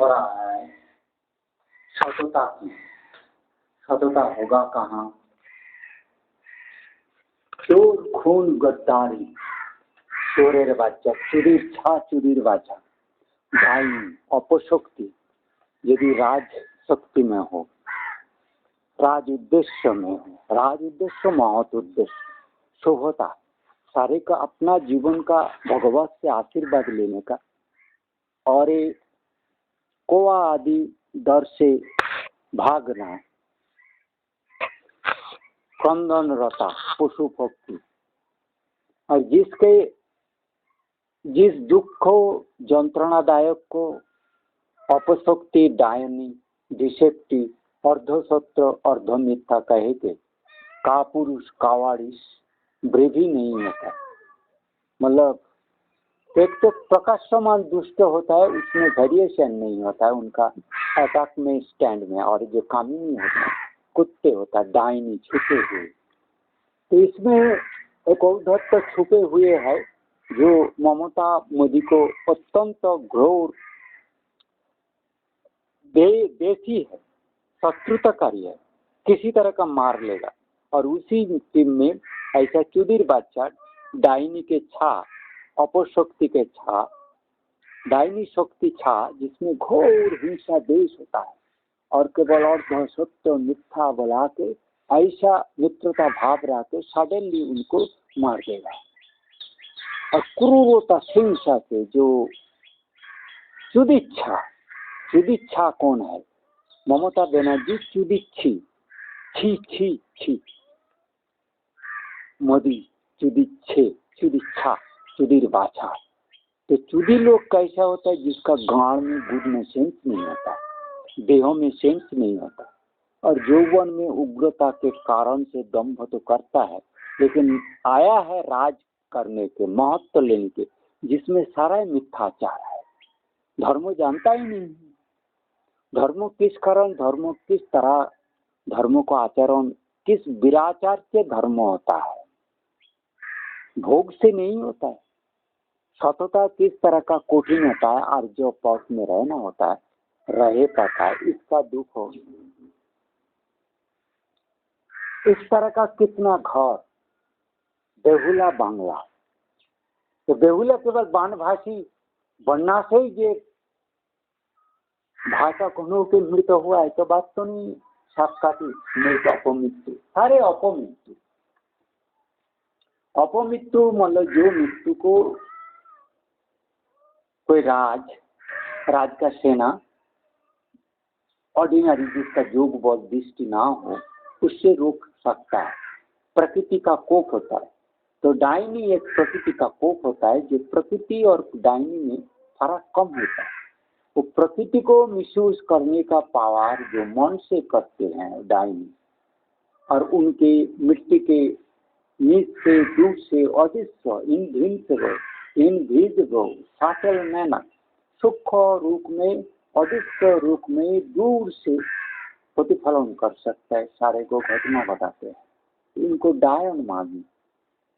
हो रहा है सतता की, सतता होगा कहाँ? चोर खून गद्दारी चोरेर बाच्चा, चुरीर छा चुरीर बाच्चा, डाइनी अपशक्ति यदि राज शक्ति में हो, राज उद्देश्य में हो, राज उद्देश्य महत उद्देश्य, शुभता, सारे का अपना जीवन का भगवत से आशीर्वाद लेने का, और एक कोआ आदि दर से भागना, क्रंदनरता पशु पक्षी, और जिस दुख को जंत्रणादायक को अपशक्ति डायनी डिसेप्टी अर्धसत्य अर्धमिथ्या कहे के का पुरुष कावाड़िस ब्रेवी नहीं होता। मतलब एक तो प्रकाशमान दुष्ट होता है, उसमें वेरिएशन नहीं होता है उनका अटैक में स्टैंड में, और जो कामिनी होता है कुत्ते होता है डायनी छुपे हुए। तो इसमें एक औद्धत्य छुपे हुए है जो ममता मोदी को अत्यंत घोर देसी है, शत्रुताकारी है, किसी तरह का मार लेगा। और उसी टीम में ऐसा चुदीर बादशाह डायनी के छा, अपशक्ति के छा, डायनी शक्ति छा, जिसमें घोर हिंसा देश होता है, और केवल अर्ध सत्य मिथ्या बोला के ऐसा मित्रता भाव रहा के सडनली उनको मार देगा। और क्रूरता हिंसा से जो चुदिच्छा, चुदिच्छा कौन है? ममता बनर्जी चुदिच्छी, छी छी छी, मोदी चुदिच्छे, चुदिच्छा, चुदीर बाछा। तो चुदी लोग कैसा होता है? जिसका गाड़ में गुड में सेंस नहीं होता, देहों में सेंस नहीं होता, और यौवन में उग्रता के कारण से दंभ तो करता है, लेकिन आया है राज करने के, महत्व लेने के, जिसमें सारा मिथ्याचार है। धर्म जानता ही नहीं, धर्म किस कारण, धर्म किस तरह, धर्म का आचरण किस विराचार से धर्म होता है, भोग से नहीं होता है। सतता किस तरह का कठिन होता है, और जो पथ में रहना होता है रहे पाता है, इसका दुख हो। इस तरह का कितना घर, बेहुला बांग्ला, तो बेहुला केवल बानभाषी बनना से ही ये भाषा को के मृत हुआ है, तो बात तो नहीं। साक्षात मृत अपमृत्यु, सारे अपमृत्यु, अपमृत्यु मतलब जो मृत्यु को कोई राज का सेना ऑर्डिनरी जिसका योग बल दृष्टि ना हो उससे रोक सकता है। प्रकृति का कोप होता है, तो डायनी एक प्रकृति का कोप होता है, जो प्रकृति और डायनी में फर्क कम होता है। वो प्रकृति को मिसयूज करने का पावर जो मन से करते हैं डायनी, और उनके मिट्टी के नीच से दूर से अदृश्य इनविजिबल सटल मैनर, सूक्ष्म रूप में अदृश्य रूप में दूर से प्रतिफलन कर सकता है, सारे को घटना बताते हैं। इनको डायन मागी,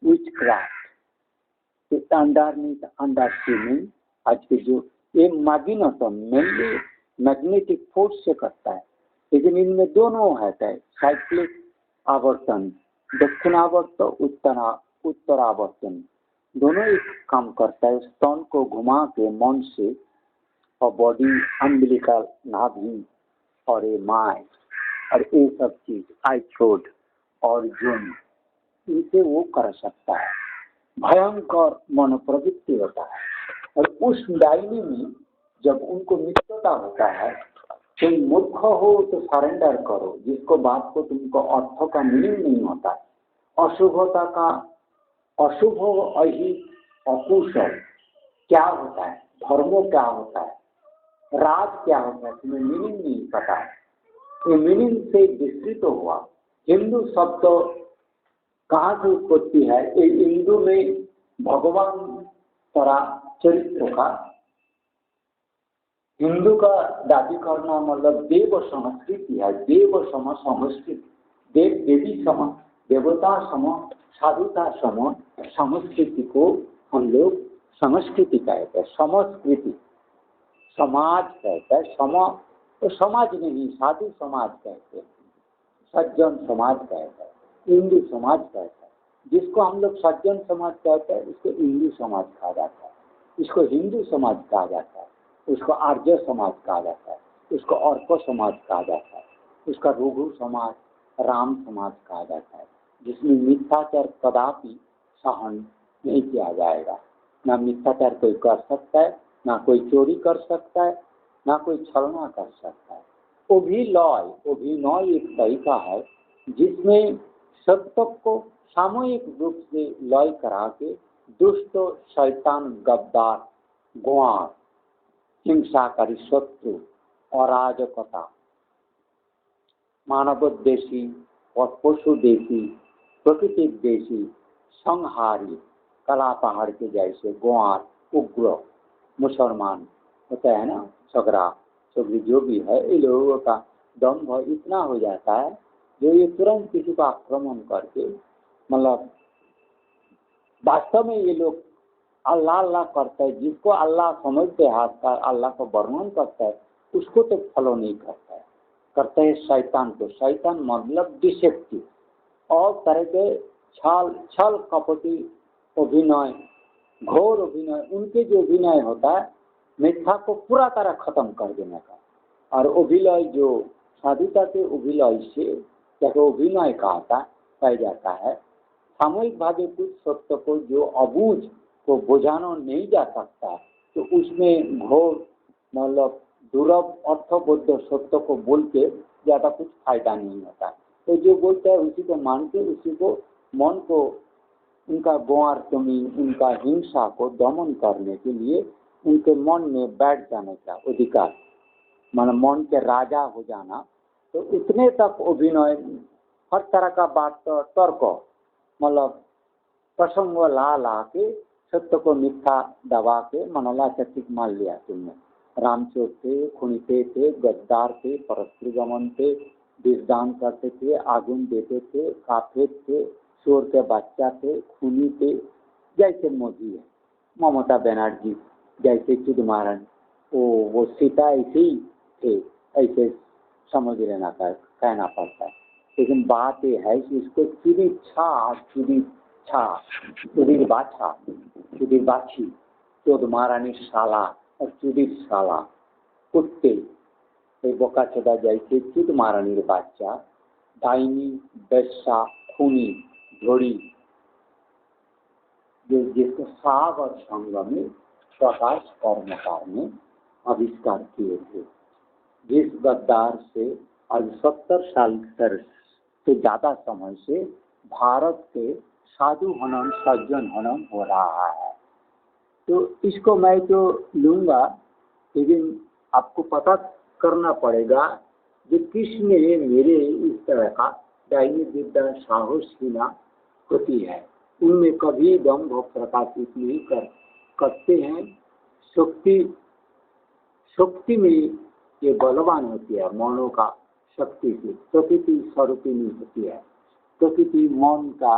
विच क्राफ्ट, अंडरस्टैंडिंग आज के जो ये मागिनोटम मेनली मैग्नेटिक फोर्स से करता है, लेकिन इनमें दोनों है, साइक्लिक आवर्तन, दक्षिणावर्त उत्तरावर्तन, दोनों एक काम करता है। स्तन को घुमा के मन से, और बॉडी अम्बिलिकल नाभि और ये माय और ये सब चीज आइथ्रोड और जोन, इनसे वो कर सकता है। भयंकर मनोप्रवृत्ति होता है। और उस डायनी में जब उनको मित्रता होता है, तुम मूर्ख हो तो सरेंडर करो, जिसको बात को तुमको अर्थ का मीनिंग नहीं होता है, अशुभता का अशुभ अहि अकुशल क्या होता है, धर्मो क्या होता है, राज क्या होता है, तुम्हें मीनिंग नहीं पता है। ये मीनिंग से विस्तृत हुआ। हिंदू शब्द कहाँ से उत्पत्ति है? ये हिंदू में भगवान तरा चरित्र का, हिंदू का दादी करना मतलब देव संस्कृति है, देव सम संस्कृति, देव देवी सम, देवता सम, साधुता सम संस्कृति को हम लोग संस्कृति कहते हैं। संस्कृति, समाज कहता है, तो समाज नहीं, साधु समाज कहते हैं, सज्जन समाज कहता है, हिंदू समाज कहता है। जिसको हम लोग सज्जन समाज कहते हैं उसको हिंदू समाज कहा जाता है, इसको हिंदू समाज कहा जाता है, उसको आर्य समाज कहा जाता है, उसको अर्क समाज कहा जाता है, उसका रघु समाज, राम समाज कहा जाता है, जिसमें मिथ्याचार कदापि सहन नहीं किया जाएगा। ना मिथ्याचार कोई कर सकता है, ना कोई चोरी कर सकता है, ना कोई छलना कर सकता है। अभिनय एक तरीका है जिसमें सत्य को सामूहिक रूप से लय करा के दुष्ट, शैतान, गद्दार, गुआर, हिंसाकारी, शत्रु, अराजकता, मानवोद्देशी और पशुदेशी, प्रकृति देशी, संहारी, कला पहाड़ के जैसे गुआर, उग्र, मुसलमान होता है ना, सगरा सगरी जो भी है, ये लोगों का दम्भ इतना हो जाता है जो ये तुरंत किसी को आक्रमण करके, मतलब वास्तव में ये लोग अल्लाह अल्लाह करता है, जिसको अल्लाह समझते हाथ का अल्लाह का वर्णन करता है उसको तो फॉलो नहीं करता है, करते हैं शैतान को। शैतान मतलब डिसेप्टिव और तरह के छल कपटी अभिनय, घोर अभिनय, उनके जो अभिनय होता है मिथ्या को पूरा तरह खत्म कर देने का। और अभिनय जो साधुता के अभिनय से अभिनय कहा जाता है, सामूहिक भाव कुछ सत्य को जो अबूझ को बुझाना नहीं जा सकता, तो उसमें घोर मतलब दुर्लभ अर्थबोध सत्य को बोल के ज़्यादा कुछ फायदा नहीं होता। तो जो बोलता है उसी को मान के, उसी को मन को, उनका गुआरतमी, उनका हिंसा को दमन करने के लिए उनके मन में बैठ जाने का अधिकार, मतलब मन के राजा हो जाना, तो इतने तक अभिनय, हर तरह का बात तर्क, मतलब प्रसंग ला के सत्य को मिथ्या दबा के मनला ठीक मान लिया तुमने। रामचोर थे, खुनीते थे, गद्दार थे, परस्त्री गमन थे, विषदान करते थे, आगुन देते थे, काफिर थे, चोर के बच्चा थे, खूनी थे, जैसे मोदी है, ममता बनर्जी जैसे चुदमारन, वो सीता ऐसे ही थे, ऐसे समझ लेना का कहना पड़ता है। लेकिन बात ये है कि इसको चुरी बाछा, चुरी बाछी, चोदमारानी शाला और चुरी शाला, कुत्ते, बोका चोदा जैसे चुदमारानी बाच्चा, डाइनी, बेस्सा, खूनी, झोड़ी, जो जिसको साग और संग में प्रकाश कर्मकार ने आविष्कार किए थे। जिस गद्दार से आज 70 साल से ज़्यादा समय से भारत के साधु हनन, सज्जन हनन हो रहा है, तो इसको मैं तो लूँगा, लेकिन आपको पता करना पड़ेगा कि किसने मेरे इस तरह का डायनी विद्या साहसहीना होती है, उनमें कभी दम्भ प्रकाशित नहीं करते हैं। शक्ति में ये बलवान होती है, मनो का शक्ति से, प्रकृति स्वरूपिणी होती है। प्रकृति मन का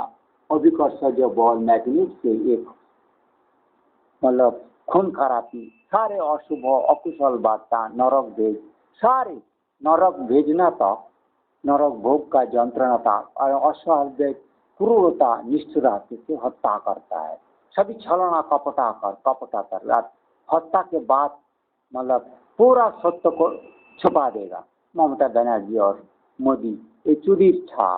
अभिकर्ष जो बल, मैग्नेट से एक मतलब खून खराबी, सारे अशुभ अकुशल बातें, नरक भेज, सारे नरक भेजना तक, नरक भोग का यंत्रणता और असहज क्रूरता, निष्ठुरता से हत्या करता है। सभी छलना कपटा कर हत्या के बाद मतलब पूरा सत्य को छुपा देगा। ममता बनर्जी और मोदी ये चुरिष्ठा,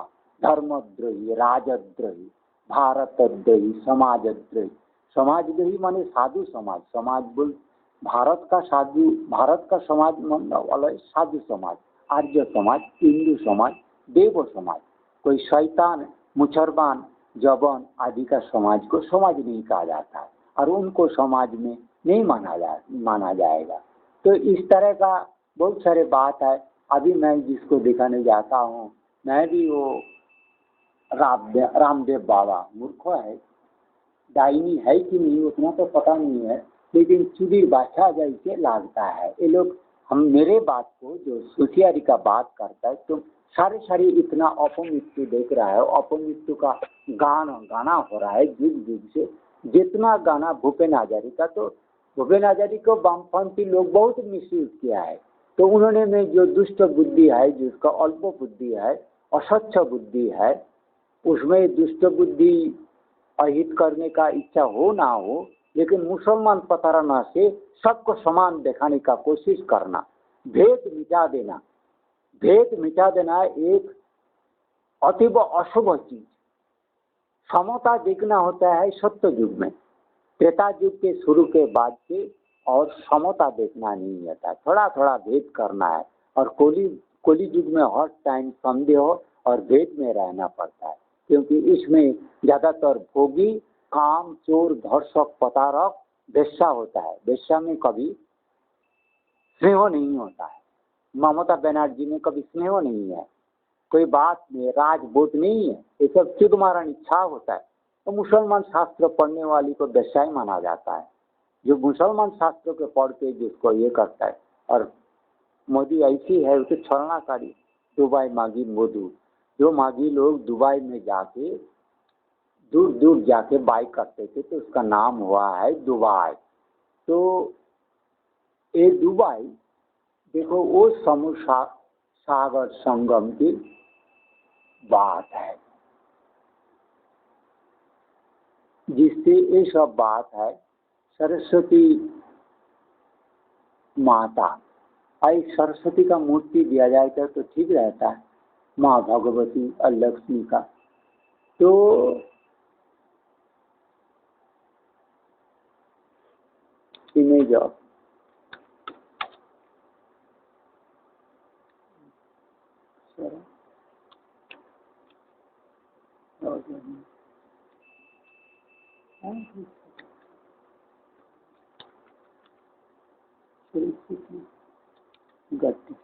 धर्मद्रोही, राजद्रोही, भारतद्रोही, समाजद्रोही। समाजद्रोही माने साधु समाज, समाज बोल भारत का साधु, भारत का समाज मतलब अलग साधु समाज, आर्य समाज, हिंदू समाज, देव समाज। कोई शैतान, मुसलमान, जबन आदि का समाज को समाज नहीं कहा जाता है और उनको समाज में नहीं माना जाएगा। तो इस तरह का बहुत सारे बात है। अभी मैं जिसको दिखाने जाता हूँ, मैं भी वो रामदेव बाबा मूर्ख है, डाइनी है कि नहीं उतना तो पता नहीं है, लेकिन चुड़ी बाछा जैसे लगता है। ये लोग हम मेरे बात को जो सुखियारी का बात करता है, तो सारे इतना अपमृत्यु देख रहा है, अपमृत्यु का गाना हो रहा है जुग जुग से। जितना गाना भूपेन हजारिका तो भूपेन हजारी को वामपंथी लोग बहुत मिसयूज किया है। तो उन्होंने में जो दुष्ट बुद्धि है, जिसका अल्प बुद्धि है, असच्छ बुद्धि है, उसमें दुष्ट बुद्धि अहित करने का इच्छा हो ना हो, लेकिन मुसलमान प्रताड़ना से सबको समान दिखाने का कोशिश करना, भेद मिटा देना। भेद मिटा देना एक अतीब अशुभ चीज। समता देखना होता है सत्य युग में, त्रेता युग के शुरू के बाद से, और समता देखना नहीं आता, थोड़ा थोड़ा भेद करना है। और कोली युग में हर टाइम संदेह और भेद में रहना पड़ता है, क्योंकि इसमें ज्यादातर भोगी, काम चोर, धर्षक, प्रताड़क, वेश्या होता है। वेश्या में कभी स्नेह नहीं होता है। ममता बनर्जी में कभी स्नेह नहीं है, कोई बात में राजवोट नहीं है, ये सब चिदमारण इच्छा होता है। तो मुसलमान शास्त्र पढ़ने वाली को वेश्या ही माना जाता है, जो मुसलमान शास्त्रों के पढ़ के जिसको ये करता है। और मोदी ऐसी है, उसे छलनाकारी, दुबई मागी मोदू। जो मागी लोग दुबई में जाके दूर दूर जाके बाई करते थे, तो उसका नाम हुआ है दुबई। तो ये दुबई देखो, वो समुद्र सागर संगम की बात है, जिससे ये सब बात है। सरस्वती माता, आई सरस्वती का मूर्ति दिया जाएगा तो ठीक रहता है, माँ भगवती और लक्ष्मी का। तो इमेज ऑफ गति,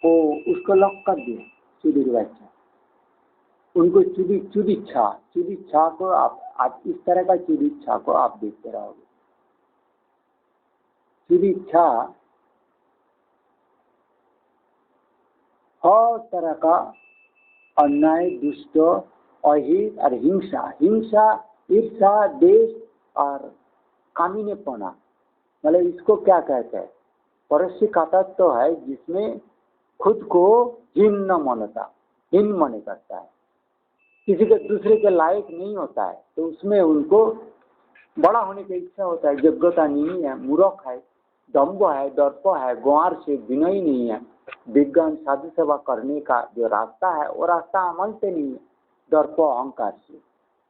वो उसको लॉक कर दिया सुधीर बच्चा। उनको चुदिच्छा को आप इस तरह का चुदिच्छा को आप देखते रहोगे। चुदिच्छा हर तरह का अन्याय, दुष्ट, अहित और हिंसा, ईर्षा, देश और कामीनेपना, मतलब इसको क्या कहते हैं? परस्य का तत्व है जिसमें खुद को हीन मन करता है, किसी के दूसरे के लायक नहीं होता है, तो उसमें उनको बड़ा होने की इच्छा होता है। योग्यता नहीं है, मूर्ख है, दम्भ है, दर्प है, ग्वार से विनय नहीं है। विज्ञान साधु सेवा करने का जो रास्ता है, वो रास्ता अमल से नहीं है, दर्प अहंकार से।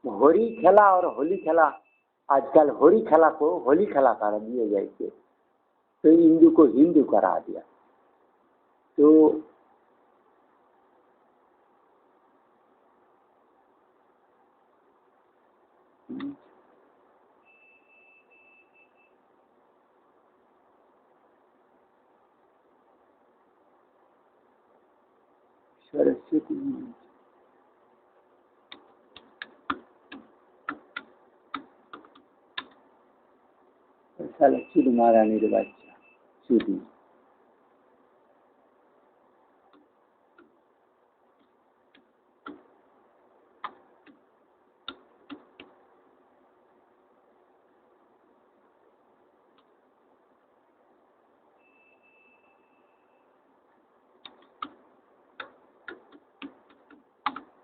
होली खेला और होली खेला, आजकल होली खेला को होली खेला कर दिए जाए, तो हिंदू को हिंदू करा दिया। तो सरस्वती साला चुद महारानी रे बच्चा, चुदी।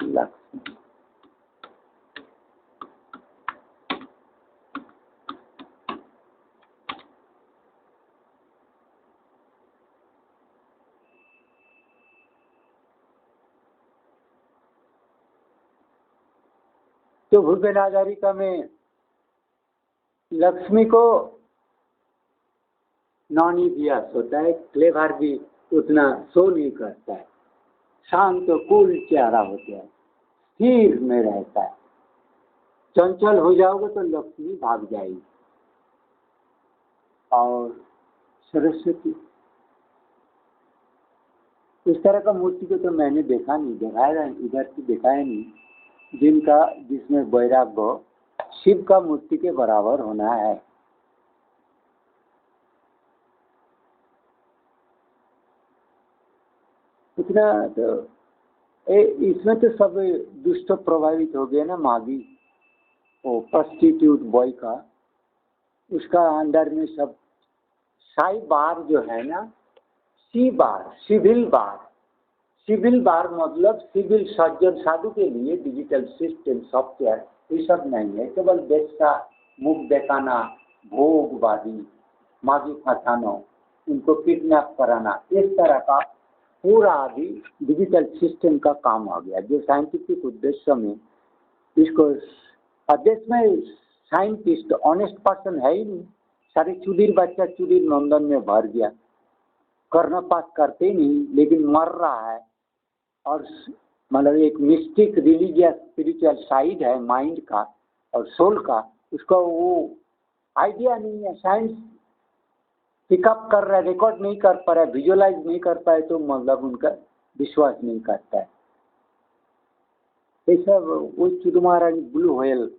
लक्ष्मी तो भूपेन हजारिका में लक्ष्मी को नॉनी दिया होता है, क्लेवर भी उतना शो नहीं करता है, शांत तो कूल चेहरा होता है, स्थिर में रहता है। चंचल हो जाओगे तो लक्ष्मी भाग जाएगी। और सरस्वती इस तरह का मूर्ति को तो मैंने देखा नहीं, दिखाया इधर से दिखाया नहीं, जिसमें वैराग्य शिव का मूर्ति के बराबर होना है। इतना तो इसमें तो सब दुष्ट प्रभावित हो गया ना मागी, वो प्रोस्टिट्यूट बॉय का, उसका अंडर में सब साई बार जो है ना, सी बार, सिविल बार मतलब सिविल सज्जन साधु के लिए डिजिटल सिस्टम सॉफ्टवेयर ये सब नहीं है, केवल देश का मुख दिखाना, भोगवादी, मागी फंसाना, उनको किडनैप कराना, इस तरह का पूरा अभी डिजिटल सिस्टम का काम आ गया, जो साइंटिफिक उद्देश्य में इसको। देश में साइंटिस्ट ऑनेस्ट पर्सन है ही नहीं, सारे चुदीर बच्चा चुदीर नंदन में भर गया, करना पास करते ही नहीं, लेकिन मर रहा है। और मतलब एक मिस्टिक रिलीजियस स्पिरिचुअल साइड है माइंड का और सोल का, उसका वो आइडिया नहीं है। साइंस पिकअप कर रहा है, रिकॉर्ड नहीं कर पा रहा है, विजुअलाइज नहीं कर पाए, तो मतलब उनका विश्वास नहीं करता है। ये सब वो चुदमारानी ब्लू व्हेल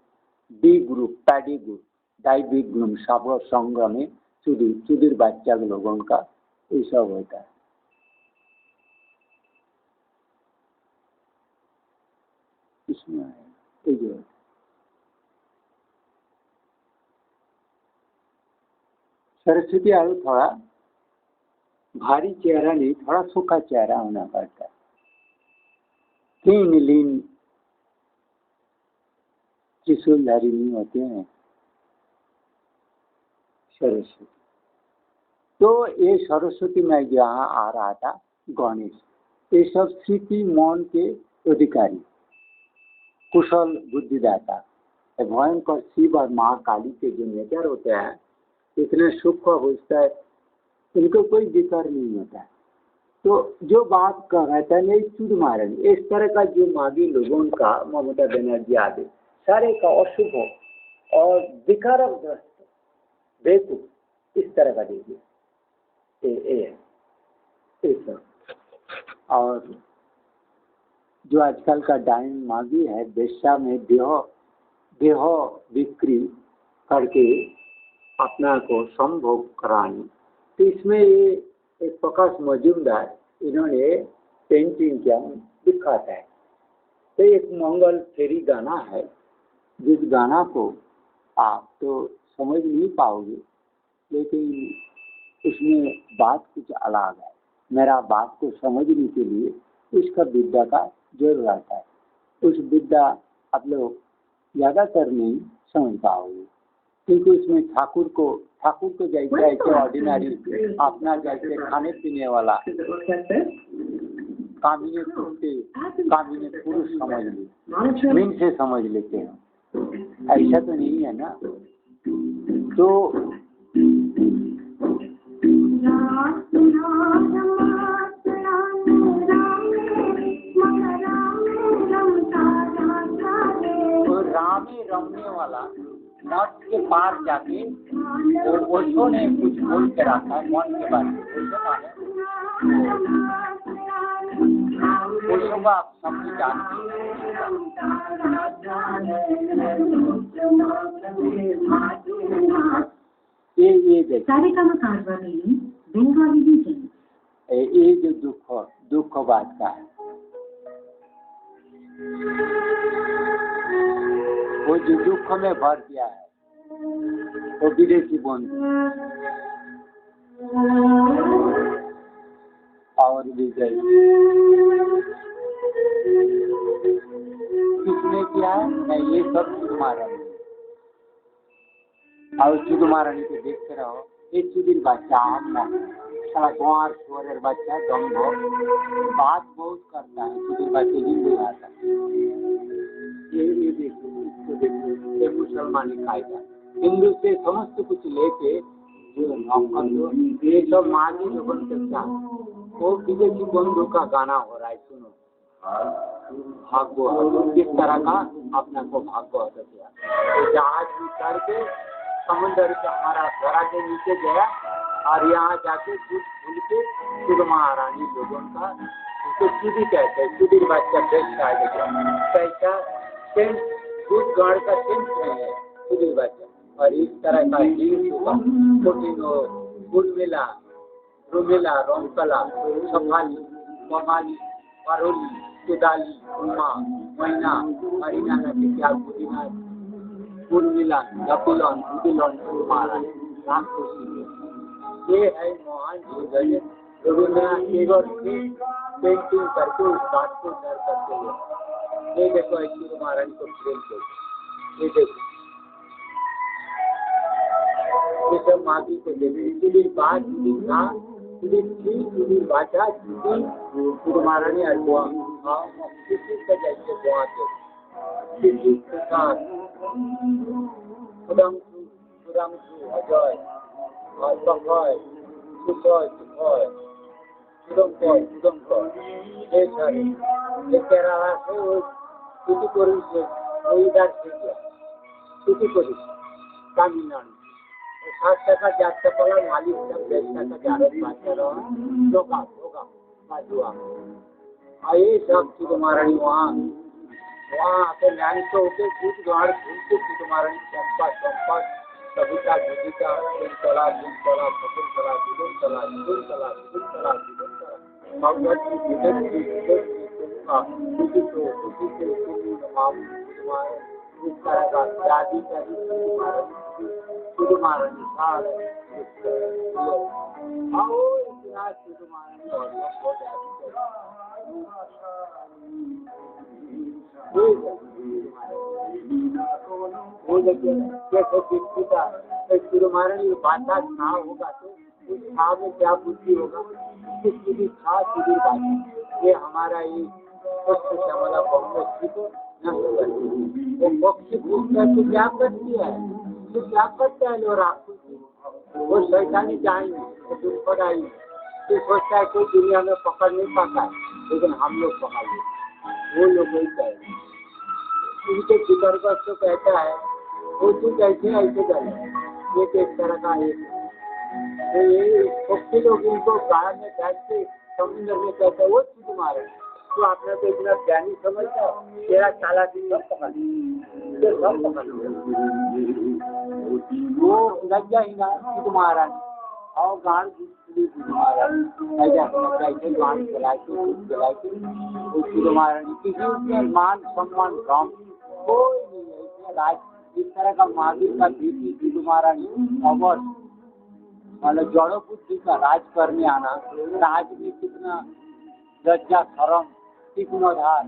डी ग्रुप, पैडी ग्रुप, डाइबी ग्रुप, साबर संघ में चुदीर बच्चा लोगों का ये सब होता है। इसमें है जो सरस्वती आलू थोड़ा भारी चेहरा नहीं, थोड़ा सूखा चेहरा होना पड़ता है। तीन लीन त्रिशूलधारी नहीं होते हैं सरस्वती। तो ये सरस्वती में यहाँ आ रहा था गणेश, ये सब स्थिति मौन के अधिकारी, कुशल बुद्धिदाता, भयंकर शिव और महाकाली के जो नेचर होते हैं, इतने सूक्ष्म होता है, इनको कोई जिक्र नहीं होता है। तो जो बात कर रहा था नहीं चुद मारन, इस तरह का जो मागी लोगों का, ममता बनर्जी आदि सारे का अशुभ और विकारग्रस्त बेकूफ, इस तरह का देखिए और जो आजकल का डाइन मागी है, वेश्या में देह बिक्री करके अपना को संभोग कराने। तो इसमें ये एक प्रकाश मजूमदार इन्होंने पेंटिंग किया, दिखाता है। तो एक मंगल फेरी गाना है, जिस गाना को आप तो समझ नहीं पाओगे, लेकिन उसमें बात कुछ अलग है। मेरा बात को समझने के लिए उसका विद्या का जरूरत है। उस विद्या आप लोग ज़्यादातर नहीं समझ पाओगे, क्योंकि उसमें ठाकुर को जैसे ऐसे ऑर्डिनरी अपना जैसे खाने पीने वाला कामिने पुरुष समझ ले, मीन से समझ लेते हैं, ऐसा तो नहीं है ना। तो रामी रमने वाला मौत के पार जाके ओशो ने कुछ बोल के रखा है मौत के बारे में। ओशो का आप सब जानते हैं। ये जो दुख बात का है, वो जो दुख में भर दिया है, वो विदेशी बंधु और विजय किसने किया है? नहीं, ये सब चुदमारानी। और चुदमारानी को देखते रहो, एक चुदिर बच्चा सारा गुआर छोरे बच्चा दम्भ बात बहुत करता है, चुदिर बच्चे ही बुलाता है। ये देखो, ये मुसलमानी कायदा, हिंदू से समस्त कुछ लेके जो नौकर ये सब माजी लोगों के साथ वो विदेशी बंधु का गाना हो रहा है। सुनो, भागो किस तरह का अपना को भागो किया। तो जहाज उतर के समुद्र के हमारा धरा के नीचे गया और यहाँ जाके कुछ भूल के चुद महारानी लोगों का उसको चुदी कहते हैं, चुदी बच्चा पैसा सेंट दूध गाड़ का सेंट नहीं है चुदी बच्चा। और इस तरह का जीव होगा कोटिनो रुमेला रोमकला सफाली कमाली परोली तुदाली, उमा, मैना, हरिना के क्या बुदिना, उर्मिला, कपिलन, उदिलन, महाराज, ये है महान जी। रविंद्रनाथ टैगोर ने पेंटिंग करके उस बात को दर करते हुए, ये देखो ऐश्वर्य महारानी को प्रेम करते, ये देखो ये सब मागी को देते, इसलिए बात लिखना इसलिए बाचा इसलिए महारानी अरबुआ किसी का जैसे बुआ थे किसी प्रकार सुधांशु अजय सफाई सुखय सुखय सुदम ये सारे ये केरला से वो तूतुकुड़ी से वो इधर से गया तूतुकुड़ी तमिलनाडु 60 जास्त पला मालिक सब देशना का जारत बात रहा लोगा लोगा बाजुआ ये सब चीज महारानी वहाँ आके न्याय तो होके कुछ गाड़ घूमते चीज महारानी चंपा चंपा कविता गीता कुंतला कुंतला कुंतला कुंतला कुंतला कुंतला कुंतला भगवत की विदेश की कुंतला इस तरह का जाति शुद्ध महारानी साथ आओ इतिहास शुद्ध महारानी वो देखिए कैसे दिखता है शुद्ध महारानी भाषा छा होगा तो उस छा में क्या बुद्धि होगा किसी छा शुद्ध भाषा ये हमारा ये स्वच्छ श्यामला पक्षी को नष्ट करती है। वो पक्षी पूछता है तो क्या करती है तो क्या करता है लोग आपको वो शैतानी जाएंगे वो दुष्पद आएंगे तो सोचता है कोई दुनिया में पकड़ नहीं पाता है लेकिन हम लोग पकड़ लेते वो लोग वही कहेंगे उनके भीतर का तो कहता है वो तू कैसे ऐसे करे एक तरह का एक तो ये पक्षी लोग इनको बाहर में बैठ के समुद्र में कहते हैं वो चीज मारे तो आपने तो इतना ज्ञानी समझता तेरा चाला की सब पकड़ वो लज्जा ही ना तुम्हारा और गान तुम्हारा ऐसे गान चलाए तुम्हारा किसी के मान सम्मान कम कोई नहीं ऐसे राज इस तरह का महावीर का भीति तुम्हारा अवश्य मतलब जड़ो बुद्धि का राज करने आना राज में कितना लज्जा शर्म तीक्ष्णधार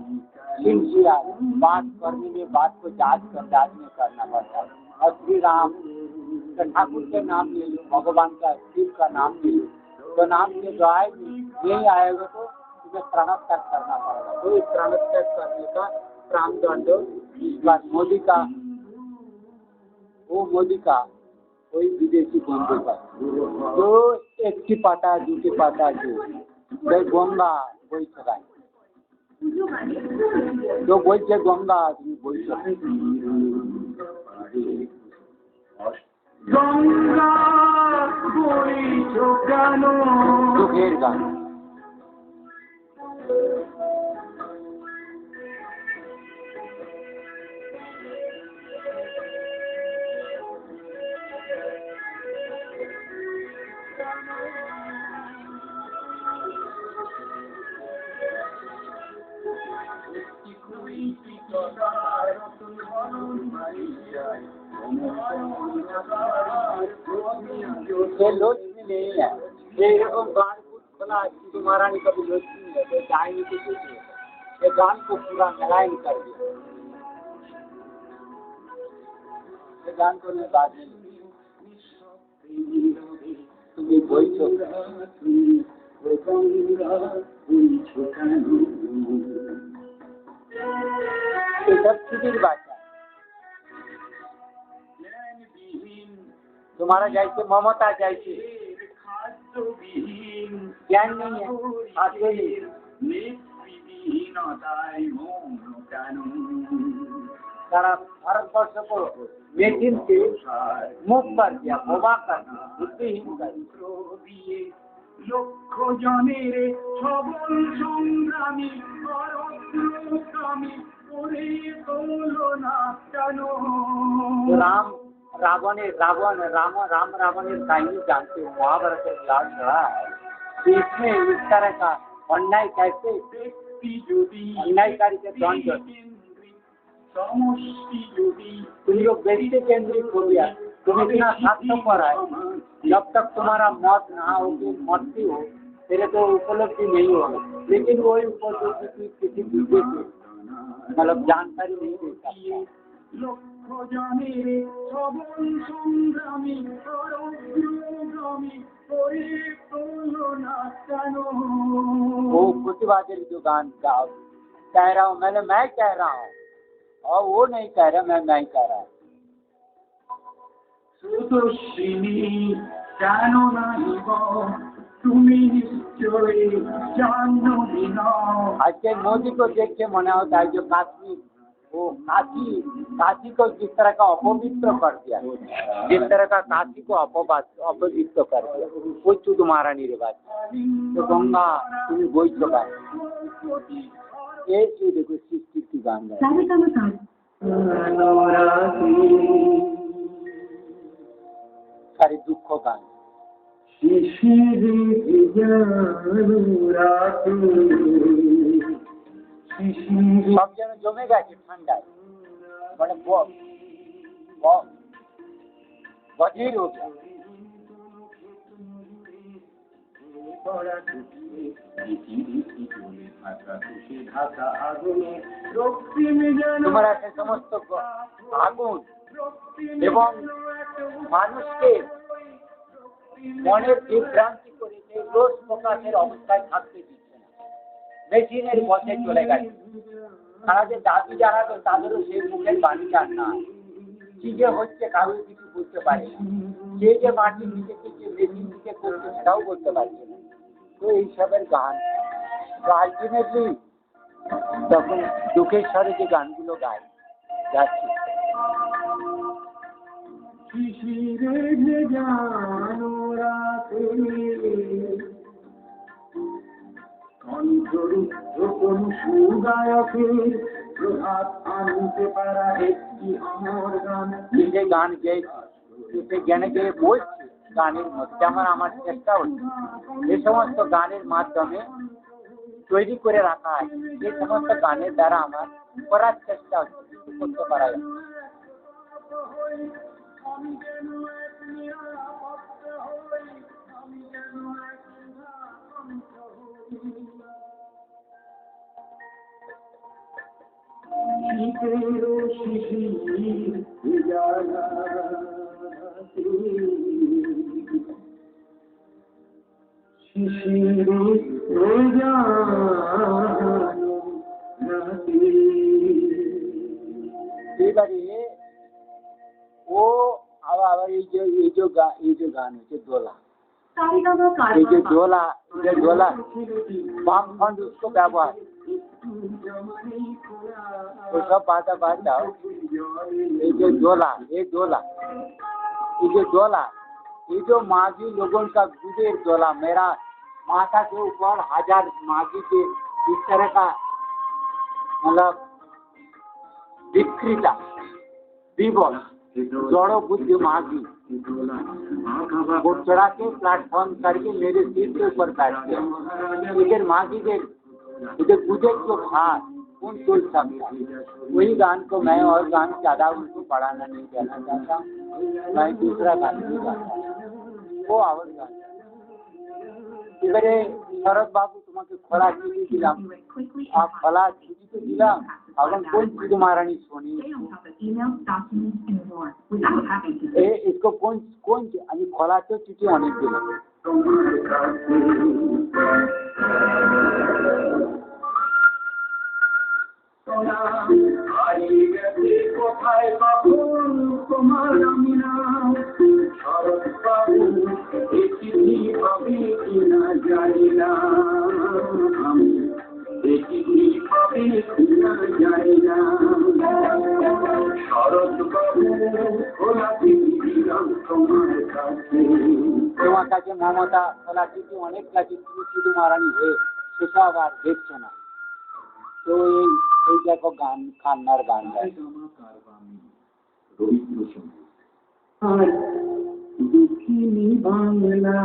सिंसियर बात करने में बात को जांच में करना पड़ता है और श्री राम ठाकुर के नाम ले लो भगवान का शिव का नाम ले लो तो नाम के द्वारा नहीं आएगा तो तुम्हें प्रणव तक करना पड़ेगा तो इस प्रणव तक करने का प्राणदंड इस बार मोदी का वो मोदी का कोई विदेशी बंधु का जो एक की पाता दूसरी पाता जो गंगा वही सगाई जो बोलছে गंगा তুমি বলছো गंगा বইছো কেন দুঃখের গান ये लोचनी नहीं है ये रकम गान को बना तुम्हारा नहीं कभी लोचनी है तो जाएंगे तो कुछ ये गान को पूरा मिलाई कर दिया ये गान को ने बात नहीं तुम्हें कोई छोटा ये सब छुट्टी बात है तुम्हारा जैसे ममता जैसे ज्ञान नहीं है आगे सारा भारतवर्ष को मेकिन से मुक्त कर दिया बोबा कर दिया बुद्धिहीन कर दिया লক্ষ্য জনের সবল সংগ্রামী পরমস্বামী ওরে তুলনা কেন রাম रावणेर कहानी जानते हो महाभारत में लाल चढ़ा है तो इसमें इस तरह का अन्याय कैसे अन्यायकारी के दंड। तुम लोग व्यक्ति केंद्रित हो गया, तुम इतना स्वार्थपर है, जब तक तुम्हारा मौत ना होगी, मरती हो, तेरे तो उपलब्धि नहीं होगी। लेकिन वही उपलब्धि किसी दूसरे की मतलब जानकारी नहीं दे सकता। वो प्रतिवादी जो गान कह रहा हूँ, मैं कह रहा हूँ, और वो नहीं कह रहा, मैं कह रहा हूँ। आज के मोदी को देख के मना होता है, जो काशी को जिस तरह का अपवित्र कर दिया, जिस तरह का काशी को अपवित्र कर दिया, कोई चुद मारा नहीं रे बात। तो गंगा तुम्हें वही चुका ये देखो सृष्टि की गान है। सारे दुख गान सब जन जमे गए ठंडा, মানে बधिर हो गया। तुम्हारा से समस्त আগুন এবং মানুষকে মনের বিভ্রান্তি করে রোজ প্রকাশের অবস্থায় থাকতে দিচ্ছে না, মেশিনের পথে চলে গেছে। তারা যে দাবি জানাবে তাদেরও সেই মুখের বাণী আর না, কি যে হচ্ছে কারোর কিছু বুঝতে পারে না। যে যে মাটি নিচে থেকে মেশিন দিকে করছে সেটাও বলতে পারছে না। তো এইসবের গান আলটিমেটলি তখন দুঃখের স্বরে যে গানগুলো গায় যাচ্ছে, যে গান গেয়েছে জ্ঞানে গিয়ে বলছে গানের মধ্যে আমার চেষ্টা হচ্ছে যে সমস্ত গানের মাধ্যমে তৈরি করে রাখা আছে, যে সমস্ত গানের দ্বারা আমার করার চেষ্টা হচ্ছে কিছু করতে পারা যায়। এবারে ও আবার এই যে গান হচ্ছে দোলা, এই যে দোলা বামফ্রন্ট उसको ব্যবহার तो सब बात जाओ। ये जो डोला ये जो माघी लोगों का गुदेर डोला, मेरा माथा के ऊपर 1000 माघी के इस तरह का मतलब विकृता विवश जड़ो बुद्धि माघी वो चढ़ा के प्लेटफॉर्म करके मेरे सिर के ऊपर बैठ गया। इधर माघी के इधर गुदेर जो खास कौन सोच सकता। वही गान को मैं और गान ज्यादा उनको पढ़ाना नहीं देना चाहता, मैं दूसरा गान भी गाता वो आवाज गाता। এবারে শরৎ বাবু তোমাকে খোলা চিঠি দিলাম, আর খোলা চিঠি তো দিলাম, এখন কোন চিঠি মারানি শুনি इसको कौन আমি খোলা তো চিঠি অনেক দিলাম। কোথায় বাবুল তোমার আমি না শরৎ বাবু এই চিঠি পাবি কিনা জানি না, আমি এই চিঠি পাবি কিনা জানি না। শরৎ বাবু খোলা চিঠি দিলাম তোমার কাছে, তোমার কাছে মমতা খোলা চিঠি অনেক কাছে, তুমি শুধু মারানি হয়ে সেসব আর দেখছো না। তো এই দেখো গান কান্নার গান দুঃখিনী বাংলা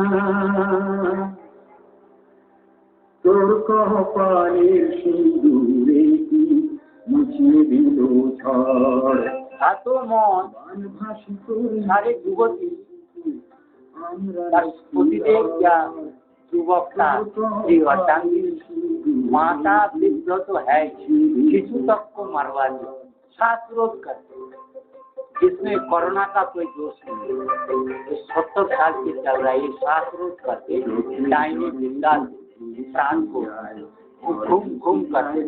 তোর কপালের সিঁদুরে কি মুছিয়ে দিল ঝড়। এত মন বানভাসি তোর सारे युवती প্রতিদিন युवक का जीवन माता वृद्ध तो है शिशु तक को मरवा दे श्वासरोध करते जिसमें कोरोना का कोई दोष नहीं 70 साल के चल रहा है ये श्वासरोध करते डाइने जिंदा प्राण को घूम घूम करते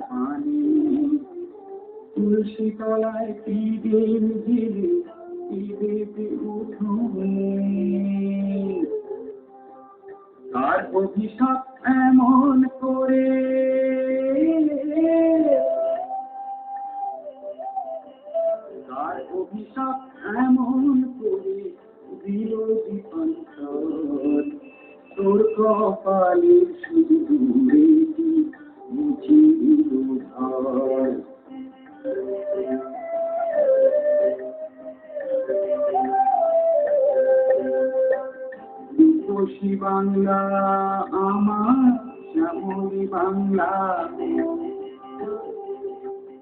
तुलसी तलाয় কি দিন ঝিলি ঈদে উঠুনে তার অভিশাপ এমন করে তার অভিশাপ এমন করে দিল দীপান্তর তোর কপালের সিঁদুরে কি মুছিয়ে দিল ঝড়। রূপসী বাংলা আমার শ্যামলী বাংলা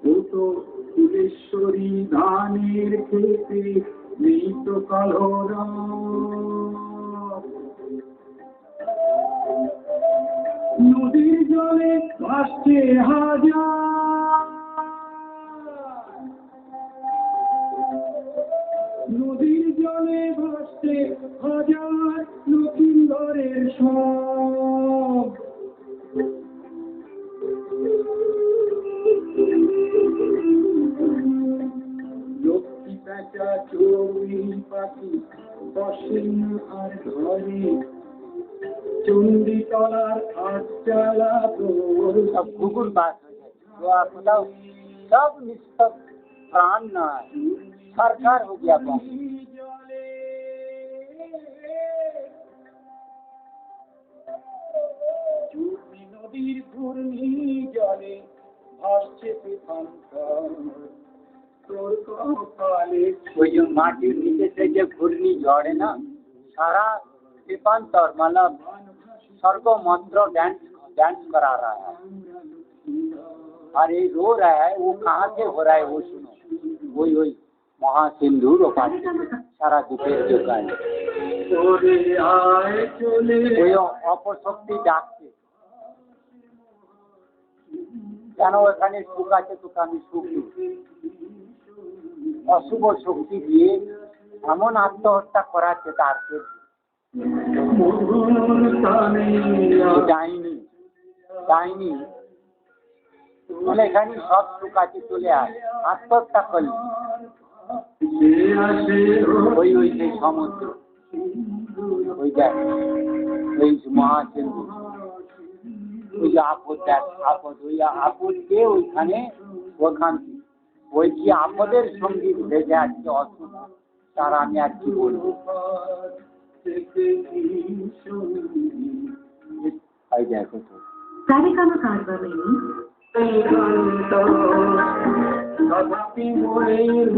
ও তো ফুলেশ্বরী ধানের খেতে নেই তো কলরা নদীর জলে ভাসছে হাজার নদীর জলে ভাসছে হাজার নতুন ঘরের সব লক্ষ্মী প্যাঁচা চড়ুই পাখি বসেন আর ঘরে চণ্ডীতলার আটচালা सब गुगुल बात हो जाए तो आप बताओ सब निष्पक्ष प्राण न सरकार हो गया कौन নদীর ঘূর্ণি জলে ভাসছে তোর কপালে वो जो माटी नीचे से जो घूर्णी झड़ है ना सारा दीपांतर मतलब स्वर्ग मंत्र डांस डांस करा रहा है और ये रो रहा है वो कहाँ से हो रहा है वो सुनो वही वही महासिंधु रोपाटी सारा दुखेर जो गाय ওই অপশক্তি ডাকছে কেন এখানে সুখ আছে তোকে আমি সুখ দিচ্ছি অশুভ শক্তি দিয়ে এমন আত্মহত্যা করাচ্ছে তারকে ডাইনি ডাইনি বলে এখানে সব সুখ আছে চলে আয় আত্মহত্যা করলি ওই ওই সেই সমুদ্র ওই দেখ ওই মহাসিন্ধু ওই যে আপদ দেখ আপদ ওই আপদকে ওইখানে ওখান ওই কি আপদের সঙ্গীত ভেজে আজকে অশুভ তার আমি আর কি বলবো ওই দেখো তো कार्यक्रम कार्बमेनी তথাপি মনের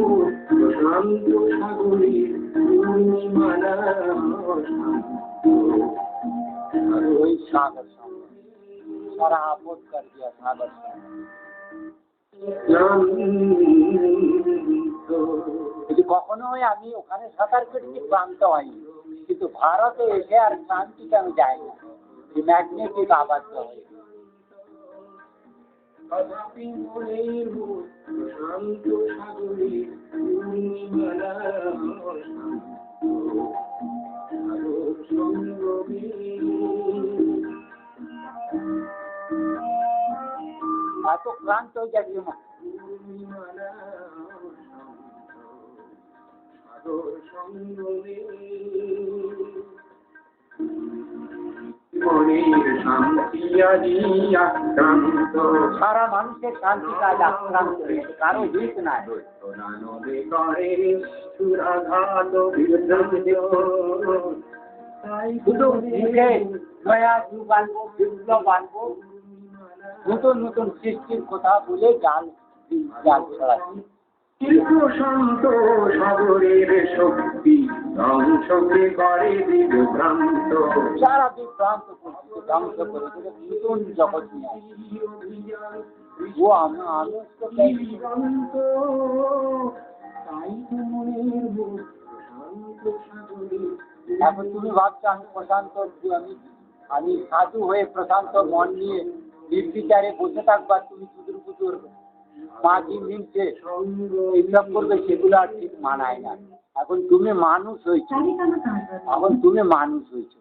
শান্ত সাগরে পূর্ণিমালা वही सागर संग सारा आपद कर दिया सागर संग যদি কখনো আমি ওখানে সাঁতার কেটেছি ক্লান্ত হয়নি কিন্তু ভারতে এসে আর শান্তিতে আমি যাই না এই ম্যাগনেটিক আবদ্ধ হয়ে তথাপি মনের শান্ত সাগরে পূর্ণিমালা এত ক্লান্ত হয়ে যাচ্ছি না সারা মানুষের শান্তি কাজ আক্রান্ত হয়েছে কারো হিত নাই শুধু মুখে নয়া যুগ আনবো বিপ্লব আনবো নতুন নতুন সৃষ্টির কথা বলে জাল জাল ছড়াচ্ছে শান্ত সাগরের শক্তি ধ্বংসকে করে বিভ্রান্ত সারা বিভ্রান্ত করছে ধ্বংস করে দেবে, নতুন জগৎ নিয়ে আসবে। ও মানুষ তো এখন তুমি ভাবছো আমি প্রশান্ত, আমি সাধু হয়ে প্রশান্ত মন নিয়ে নির্বিচারে বসে থাকবার, তুমি চুদুর পুতুর মাঝি মিলছে এইসব করবে, সেগুলো আর ঠিক মানায় না। এখন তুমি মানুষ হয়েছো, এখন তুমি মানুষ হয়েছো।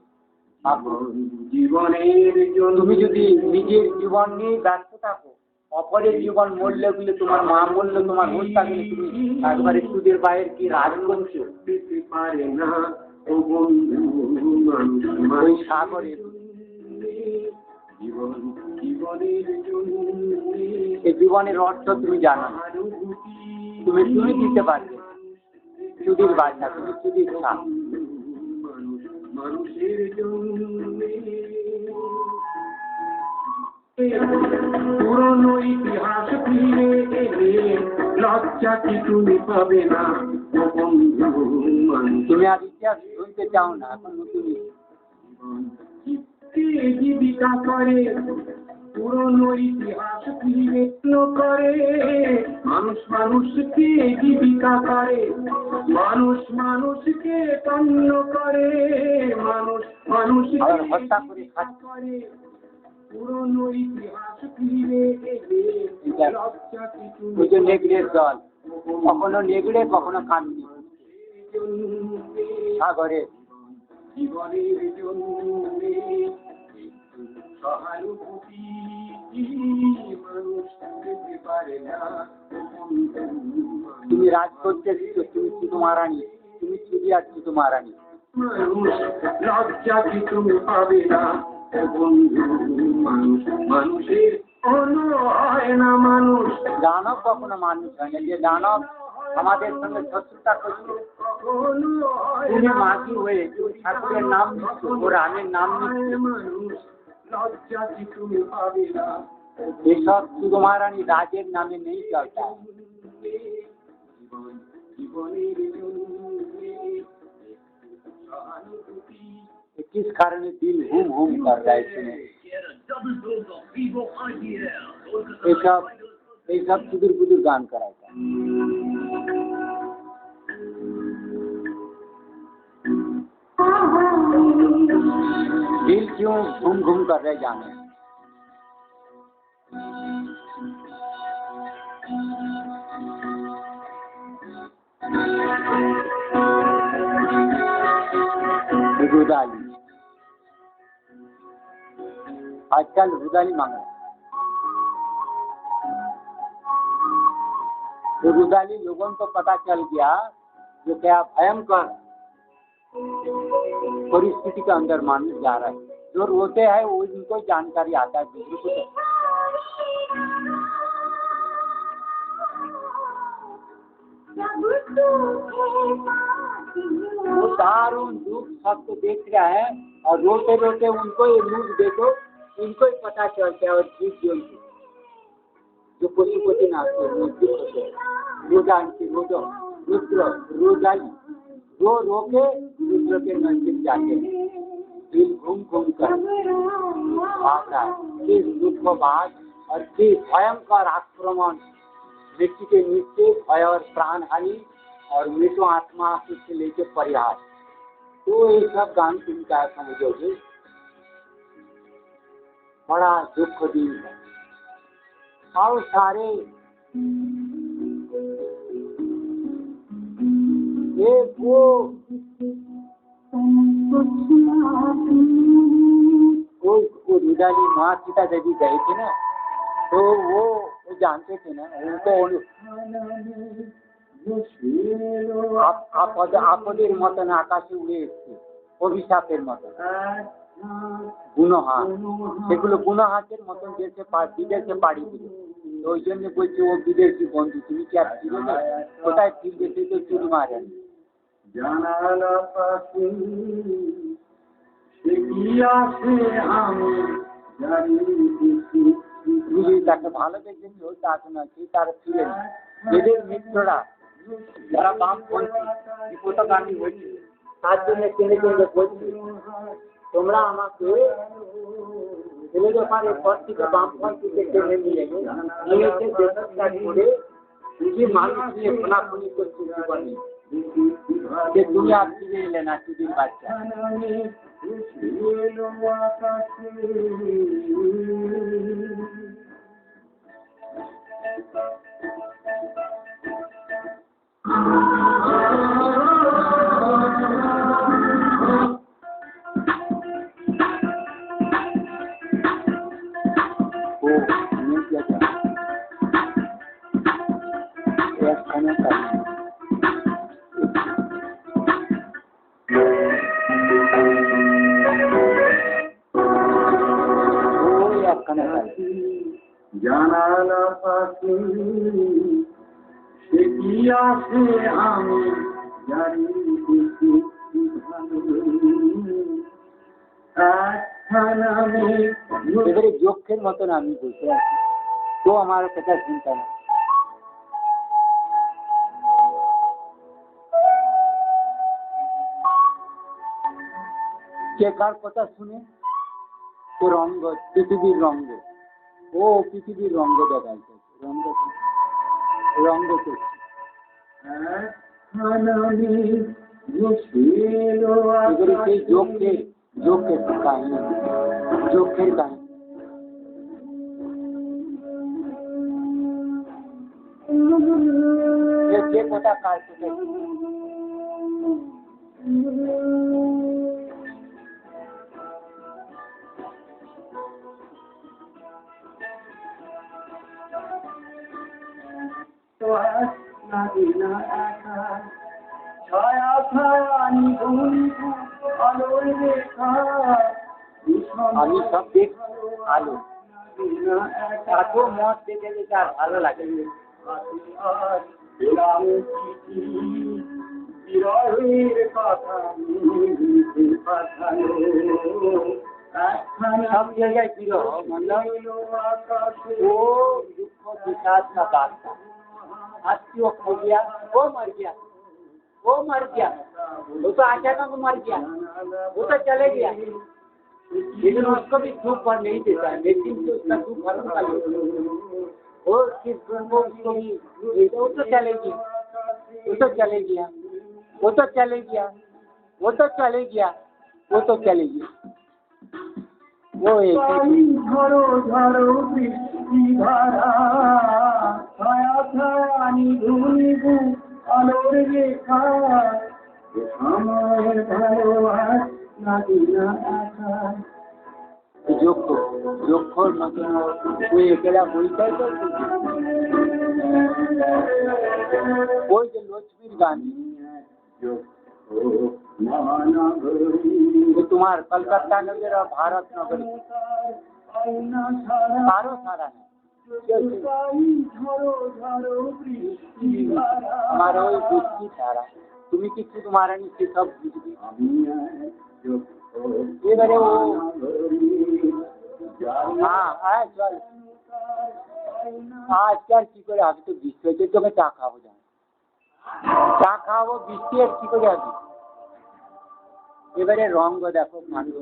জীবনের জন্য তুমি যদি নিজের জীবন নিয়ে ব্যস্ত থাকো, অপরের জীবন মরলে বলে, তোমার মা মরলে তোমার হুঁশ থাকলে, তুমি একবারে সুদের বাইরের কি রাজ করছো পেতে পারে না ও বন্ধু মানুষ ওই সাগরে। জীবনের জন্য এই জীবনের অর্থ তুমি জানো না। তুমি দিতে পারবে সুদীর বাজনা, তুমি সুদীর খা। মানুষের জন্য পুরনো ইতিহাস ফিরে এলে লজ্জা কি তুমি পাবে না ও বন্ধু মানুষ। তুমি আর ইতিহাস শুনতে চাও না, এখন নতুন জীবিকা করে পুরনো ইতিহাস ফিরে করে, মানুষ মানুষকে জীবিকা করে, মানুষ মানুষকে তন্ন করে, মানুষ মানুষকে হত্যা করে খাচ্ছে। করে পুরনো ইতিহাস ফিরে এলে লজ্জা কি ওই যে নেগড়ের দল, কখনো নেগড়ে কখনো কান্দি সাগরে। জীবনের জন্য সহানুভূতি মানুষ পেতে পারে না। তুমি রাজ করতে এসেছো, তুমি শুধু মারানি, তুমি চুরি আর শুধু মারানি। মানুষ লজ্জা কি তুমি পাবে না ও বন্ধু মানুষ। মানুষের কোনো হয় না মানুষ, দানব কখনো মানুষ হয় না। যে দানব আমাদের সঙ্গে শত্রুতা করছে, কখনো হয় তুমি না মাঝি হয়ে ঠাকুরের নাম নিচ্ছ, ও রামের নাম নিচ্ছ, মানুষ লজ্জা কি তুমি পাবে না। এসব শুধু মারানি রাজের নামে নেই চলতা। জীবনের জন্য সহানুভূতি किस कारण दिल हुम हुम कर रहा है सुने। ये सब सुदूर बुदूर गान कराता है। दिल क्यों घूम घूम कर रहे जाने। रुदाली आजकल रुदाली मांगा, तो रुदाली लोगों को पता चल गया जो क्या भयंकर परिस्थिति के अंदर मानस जा रहा है। जो रोते हैं वो उनको जानकारी आता है, दूसरे को वो दारुण दुख सबको देख रहा है, और रोते रोते उनको ये न्यूज देखो, इनको ही पता चलता है। और जीव जंतु जो पशुपति नाचते मृत्यु होते रुद्र रो रो के रुद्र के नजदीक जाते हैं। दिल घूम घूम कर आता है। किस दुख बाद और किस भयंकर आक्रमण, व्यक्ति के नीचे भय और प्राण हानि और मृत्यु आत्मा से लेके परिहार। तो ये सब गान सुनता है, समझोगे बड़ा दुख दिन है। और सारे वो रुदाली माँ सीता देवी गए थे ना, तो वो जानते थे ना, उनको आपদের মতন আকাশে উড়ে এসছে, অভিশাপের মতন গুণহার, সেগুলো গুণহাতের মতন দেশে বিদেশে পাড়ি দিল। তো ওই জন্য বলছি ও বিদেশি বন্ধু, তুমি কি আর ফিরবে? কোথায় ফিরবে? সে তো চুরি মারেন। জানালা পাশে সে কি আসে আমি জানি, তুমি তাকে ভালো দেখেছো, তাকে না কি তার ফিরে এদের মিত্ররা যারা বামপন্থী বিপদগামী হয়েছে, তার জন্য কেনে কেনে বলছে তোমরা আমাকে ছেলে যখন পর থেকে বামফ্রন্ট থেকে টেনে নিয়ে নিয়েছে বেসরকার করে যে মানুষ নিয়ে ফোনাফুনি করছে জীবনে যে তুমি আর ফিরে এলে না চুদির বাচ্চা। জানালা পাখি সে কি আসে আমি জানি এবারে যক্ষের মতন আমি বসে আছি, তো আমার কথা চিন্তা না। কে কার কথা শুনে তো রঙ্গ, পৃথিবীর রঙ্গ, ও পৃথিবীর রঙ্গ দেখাইছে, রঙ্গ রঙ্গ করছে। সেই যক্ষের কাহিনী, যক্ষের কাহিনী। কে কথা কার কথা আমি সব দেখছি আলো, এত মত দেখে দেখে আর ভালো লাগে। সব জায়গায় বিরহ, मतलब वो दुख विषाद का बादशाह, आज वो खो गया, वो मर गया, वो मर गया, वो तो अचानक मर गया, वो तो चले गया, लेकिन उसको भी दुख भर नहीं देता है, लेकिन उसका दुख भरने का वो उसको भी वो तो चले गया, वो तो चले गया, वो तो चले गया, वो तो चले गया, वो तो चले गया। वो ঝড়ো ঝড়ো বৃষ্টি ধারা ছায়া ছায়া নিভু নিভু আলোর রেখা সময়ের ভালোবাস নাদিনা আশা। যক্ষর মতন ওই একেলা বইটাই তো ওই যে লক্ষ্মীর গান, তোমার कलकत्ता नगर और भारत नगर सारो सारा है हमारा ওই বৃষ্টি ছাড়া তুমি কিছু তোমারা নিশ্চয় সব বুঝবি। এবারে ও হ্যাঁ চল আজকাল কি করে আমি তো বৃষ্টি হয়েছে, তোকে চা খাবো, যা চা খাওয়াবো, বৃষ্টি আর কি করে আসবি। এবারে রঙ্গ দেখো মানুষ,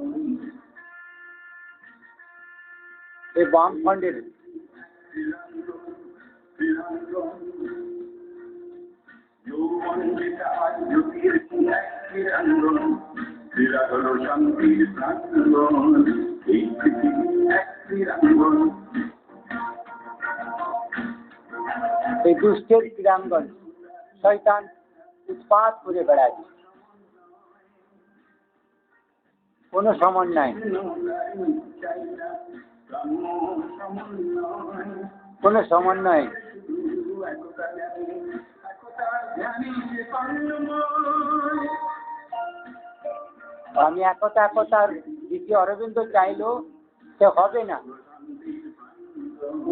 এই বামফ্রন্টের এই দুষ্টের ক্রীড়াঙ্গন শয়তান উৎপাত করে বেড়াচ্ছে, কোনো সমন্বয়, কোনো সমন্বয়। আমি একতার দ্বিতীয় অরবিন্দ চাইলেও সে হবে না,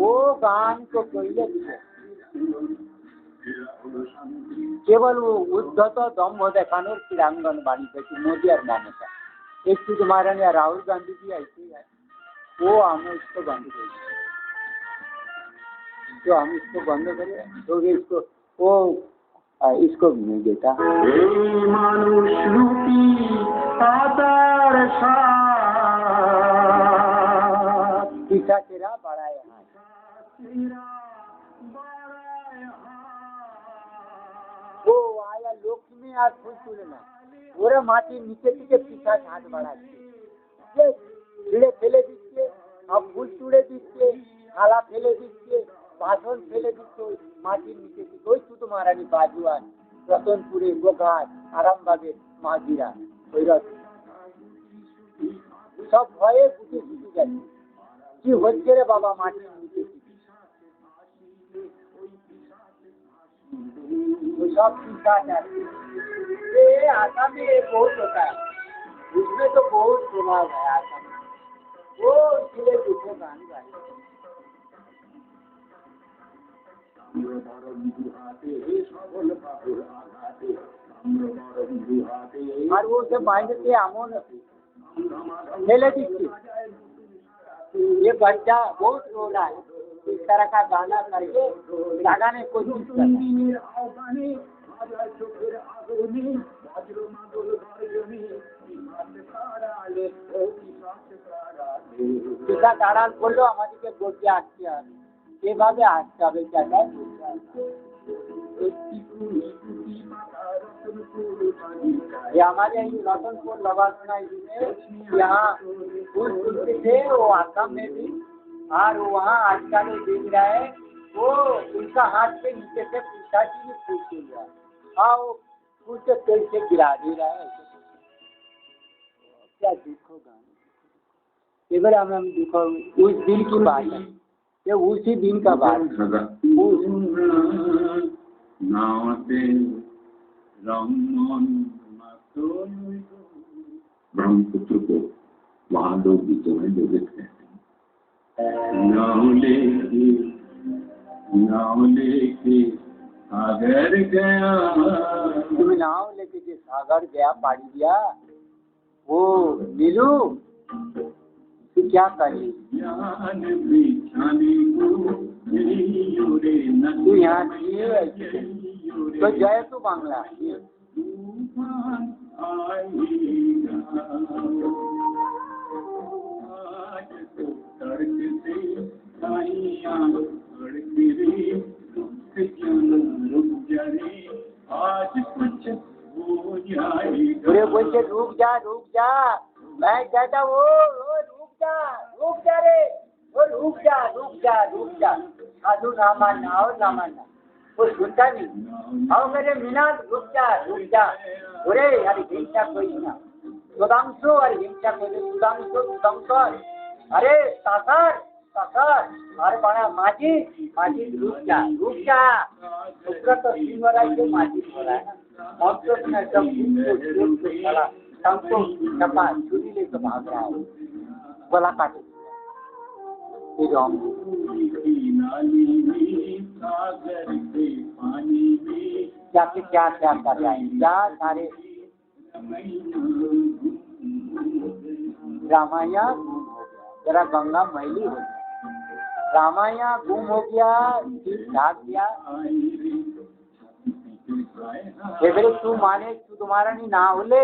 ও গান তো কইলে দিবে, কেবল ও উদ্ধত দম্ভ দেখানোর ক্রীড়াঙ্গন বাণী থেকে मोदी और ममता। एक चीज महारानी राहुल गांधी जी ऐसे है, वो हमें इसको बंद करें, तो हम इसको बंद करें तो इसको वो इसको भी नहीं देता। मानुष रूपी पातार हाथ पीछा तेरा बढ़ाए हाथ। वो आया लक्ष्मी আর ফুল তুলে না, ওরা মাটির নিচে থেকে পিঠা হাত বাড়াচ্ছে, ছিঁড়ে ফেলে দিচ্ছে, আর ফুল তুলে দিচ্ছে, থালা ফেলে দিচ্ছে, বাসন ফেলে দিচ্ছে ওই মাটির নিচে থেকে। ওই শুধু মহারানী বাজুয়ান, রতনপুরে গোঘাট, আরামবাগের মাঝিরা, ওই সব ভয়ে বুঝে শিখে গেছে কি হচ্ছে রে বাবা মাটির নিচে থেকে। सब पीछा जाते। ये आसाम में बहुत होता है, उसमें तो बहुत प्रभाव है आसाम में, वो इसलिए दूसरे गान गाए। और वो सब माइंड के आमोन खेले दीजिए, ये बच्चा बहुत रो रहा है, इस तरह का गाना करके लगाने की कोशिश कर रहा है। পিতা দাঁড়ান করলো আমাদেরকে গড়িয়ে আসতে হবে, এভাবে আসতে হবে। ये हमारे रतनपुर लवासना यहाँ फूल तुलते थे, वो आसाम में भी, और वहाँ आजकल देख रहा है वो उनका हाथ के नीचे से पिताजी ने फूल तोड़ रहा है। हाँ, वो फूल के तेल से गिरा दे रहा है। क्या दुख होगा, केवल हम दुख, उस दिन की बात है, ये उसी दिन का बात है। ब्रह्मपुत्र को वहाँ लोग गीतों में लोगे थे, नाव लेके सागर गया, तुम नाव लेके जो सागर गया पाड़ी दिया, वो नीलू तू क्या करे, तू यहाँ तो जय तू बांग्ला पूरे बोलते रुक जा, मैं कहता वो रुक जा रे, वो रुक जा, साधु ना मानना और ना मानना, वो सुनता नहीं। आओ मेरे मीना रुक जा, अरे यार हिंसा कोई ना, सुधांशु और हिंसा कोई, सुधांशु अरे साकर, अरे बड़ा माजी रुक जा, उसका तो सिंह हो रहा है, माजी हो रहा है ना, हम तो अपना सब हमको छपा छुरी लेकर भाग रहा है, गला काटे क्या कर रहा है, क्या सारे रामायण गुम हो गया, जरा गंगा मैली हो गया, रामायण गुम हो गया, भाग गया। तू माने, तू तुम्हारा नहीं ना होले,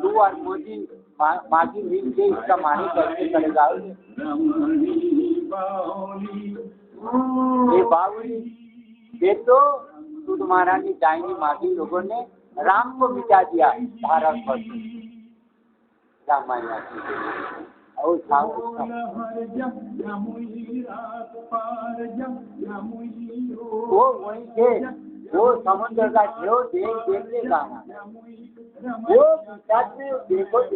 तू और मोदी माजी मिल के इसका माने कैसे करेगा। ये बावली ये तो तू तुम्हारा नहीं दाहिनी मागी लोगों ने राम को मिटा दिया भारत वर्ष रामायण और वो वही थे, वो समुद्र का ढेव देखने गाना, वो गुजरात में देखो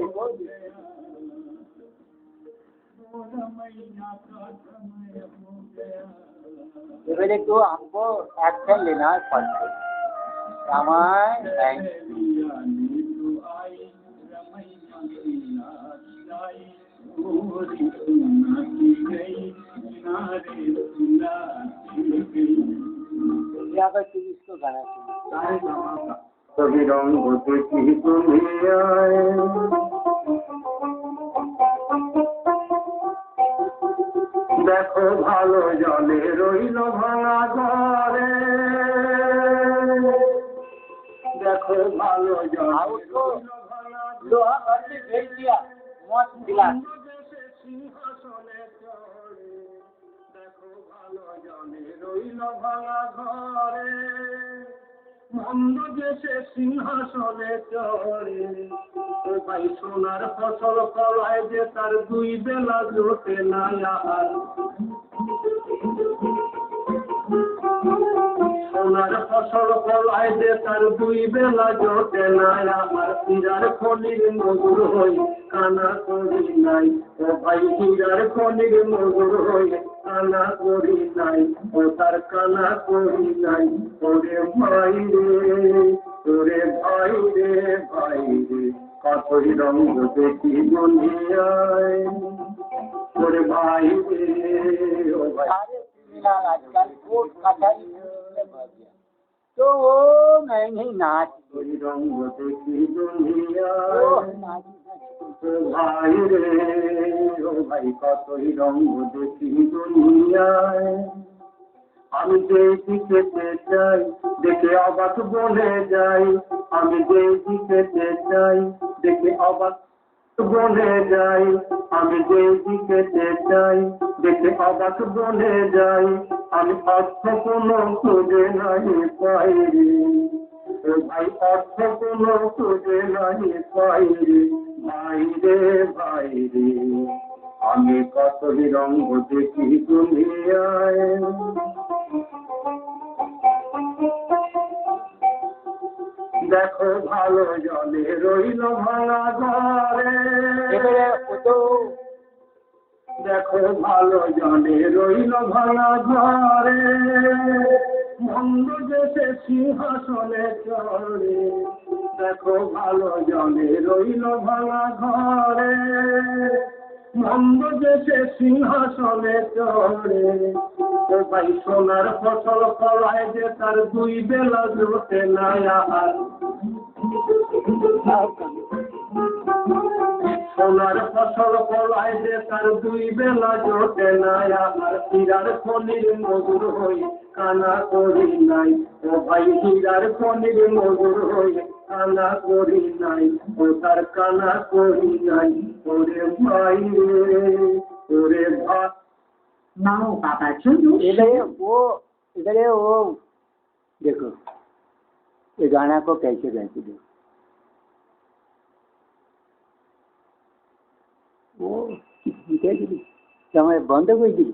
मेरे तो हमको एक्शन लेना पड़ता है। रामायण इसको गाना सभी रंग की तुम्हें आए, देखो ভালো জলে রইল ভাঙা ঘরে, देखो ভালো জলে लोहा भर में भेज दिया, मौत दिला সিংহাসনে চড়ে দেখো ভালো জনে রইল ভাঙা ঘরে মন্দ দেশে সিংহাসনে চড়ে ও ভাই সোনার ফসল ফলায় যে তার দুই বেলা জোটে না আর সোনার ফসল ফলায় যে তার দুই বেলা জোটে না আমার হীরার খনির মজুর হই কানা করি নাই ও ভাই হীরার খনির মজুর হই কানা করি নাই ও তার কানা করি নাই ওরে ভাই রে ভাই রে কতই রঙ দেখি দুনিয়ায় ওরে ভাই রে ও ভাই आजकल कोर्ट कचहरी तो वो मैं नहीं नाच रंग देखी दुनिया नाच भाई रे ओ भाई कतई रंग देखी दुनियाয় আমি যেই দিকে চাই দেখে অবাক বলে যাই আমি যেই দিকে চাই দেখে অবাক বলে যাই আমি যেই দিকে চাই দেখে অবাক বলে যাই আমি অর্থ কোনো খুঁজে নাই পাই রে ও ভাই অর্থ কোনো খুঁজে নাই পাই রে ভাই রে আমি কতই রঙ দেখি দুনিয়ায় দেখো ভালো জলে রইল ভাঙা ঘরে দেখো ভালো জলে রইল ভাঙা ঘরে মন্দ দেশে সিংহাসনে চড়ে দেখো ভালো জলে রইল ভাঙা ঘরে মন্দ দেশে সিংহাসনে চড়ে ও ভাই সোনার ফসল ফলায় যে তার দুই বেলা জোটে না আর সোনার ফসল ফলায় যে তার দুই বেলা জোটে না আমার হীরার খনির মজুর হই কানা করি নাই ও ভাই হীরার খনির মজুর হই কানা করি নাই ও তার কানা করি নাই ওরে ভাই ওরে ভাই माओ बाबा चलो इधर वो देखो ये गाना को कैसे गाते देखो वो समय बंद कर दी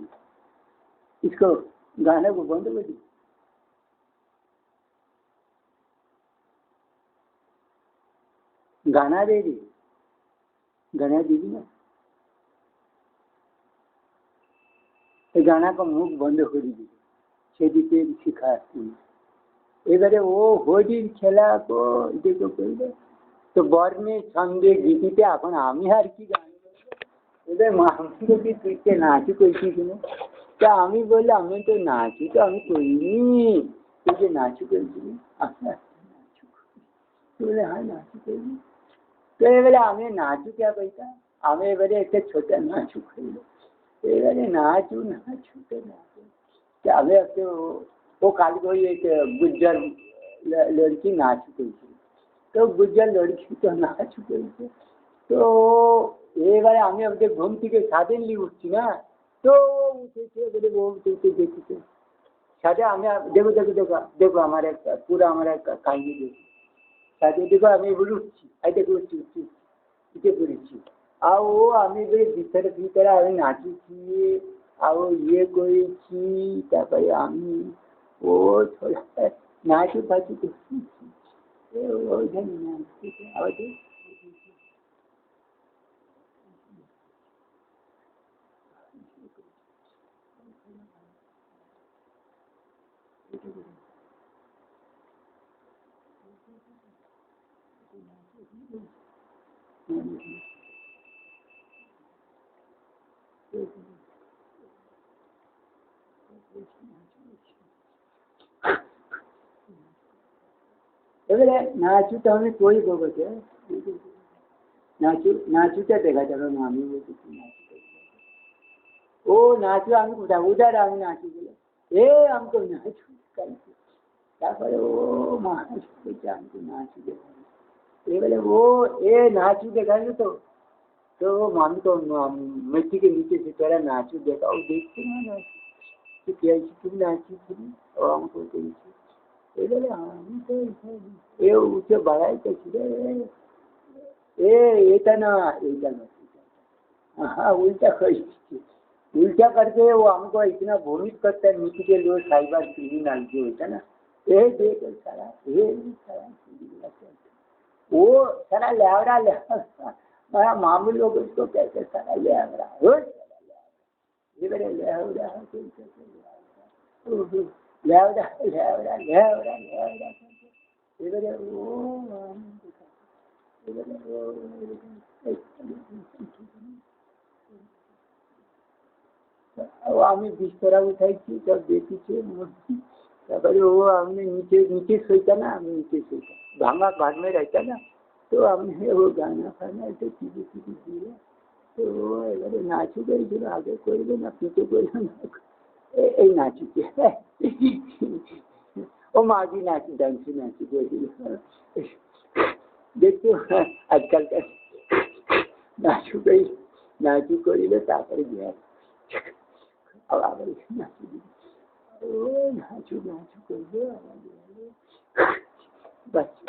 इसको गाने को बंद कर दी गाना दे दी गाना दीदी ना गाना का मुख बंद করে দিল সেদিকে শিখাচ্ছি এবারে ও হোডির খেলা তো দেখো করবে তো বর্ণে ছন্দে গীতিতে এখন আমি আর কি গান এদের মামকে কি তুইকে নাচি কইছি কিনা তা আমি বললাম আমি তো নাচি তো আমি করিনি তুই যে নাচি কইছিলি আচ্ছা নাচু বলে হ্যাঁ নাচি করিনি তো এবারে আমি নাচু কে কইতা আমি এবারে একটা ছোট নাচু কইল এবারে নাচু তো नाचू আমি একটা वो काली कोई एक गुज्जर लड़की नाच गई थी तो गुज्जर लड़की तो नाच गई थी तो এবারে আমি ওদের ঘুম থেকে সাডেনলি উঠছি না তো উঠেছে বলে वो उठे देखते সাথে আমি দেখো দেখো দেখো দেখো আমার একটা পুরো আমার একটা কাহিনী দেখো সাথে দেখো আমি উঠছি এই দেখো উঠছি উঠে পড়েছি আর ও আমি ভিতরে আমি নাচেছি আর ইয়ে করেছি তারপরে আমি ও নাচু ফাচু করছি ওইখানে নাচতে আবার এবারে নাচুটা আমি কই দেবো যে নাচুটা দেখা যাবে না আমি বলছি নাচু ও নাচু আমি কোথায় উদার আমি নাচু বলে আমি তো নাচু তারপরে ও মানুষ আমি তো নাচু দেখা এবারে ও নাচু দেখালো তো तो मामी को मिट्टी के नीचे से तेरा नाचू देखा, वो देखते ना नाचू तो क्या तुम नाची थी और हमको ये ऊँचे बढ़ाई कैसे हाँ उल्टा कर, उल्टा करके वो हमको इतना भ्रमित करता है मिट्टी के लोग साइबर सीढ़ी नाल जो होता है ना, ये देख सारा ये सारा वो सारा लेवड़ा लेवड़ा मामूली लोग उसको कहते सारा लेवड़ा हो ये बड़े लेवड़ा लेवड़ा लेवड़ा लेवड़ा लेवड़ा ये बड़े वो আমি বিস্তরা উঠাইছি সব দেখেছি তারপরে ও আমি নিচে নিচে শুইতা না, আমি নিচে শুইতাম ভাঙা ঘর में रहता ना, तो हमने वो गाना फाना ऐसे चीज़ें चीज़ें दिए तो এবারে নাচু করেছিল আগে করবে না পিছু করবে না এই নাচুকে ও মাঝি নাচি ডান্সি নাচি করেছিল দেখছো আজকালকার নাচু করিলে তারপরে গিয়ে আবার নাচু ও নাচু নাচু করবে আবার বাচ্চা